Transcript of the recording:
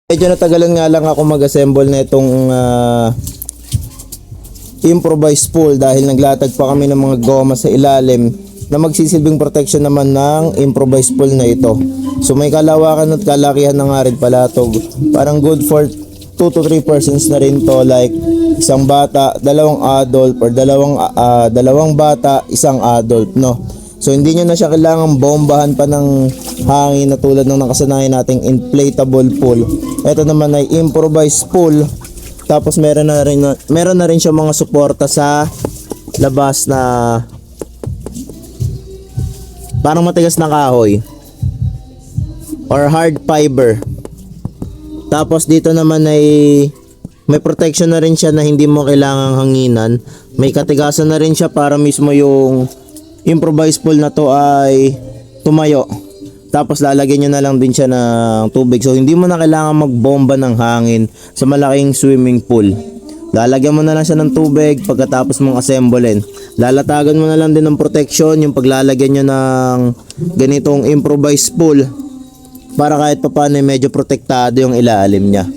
Medyo natagalan nga lang ako mag-assemble na itong improvised pool dahil naglatag pa kami ng mga goma sa ilalim na magsisilbing protection naman ng improvised pool na ito. So may kalawakan at kalakihan na nga rin pala ito. Parang good for 2 to 3 persons na rin to, like isang bata, dalawang adult, or dalawang bata, isang adult, no? So hindi nyo na siya kailangan bombahan pa ng hangin na tulad ng nakasanayan nating inflatable pool. Ito naman ay improvised pool. Tapos meron na rin siya mga suporta sa labas na parang matigas na kahoy or hard fiber. Tapos dito naman ay may protection na rin siya na hindi mo kailangang hanginan. May katigasan na rin siya para mismo yung improvised pool na to ay tumayo. Tapos lalagyan nyo na lang din siya ng tubig. So hindi mo na kailangan magbomba ng hangin sa malaking swimming pool. Lalagyan mo na lang siya ng tubig pagkatapos mong assemblein. Lalatagan mo na lang din ng protection yung paglalagyan nyo ng ganitong improvised pool para kahit papaano medyo protektado yung ilalim niya.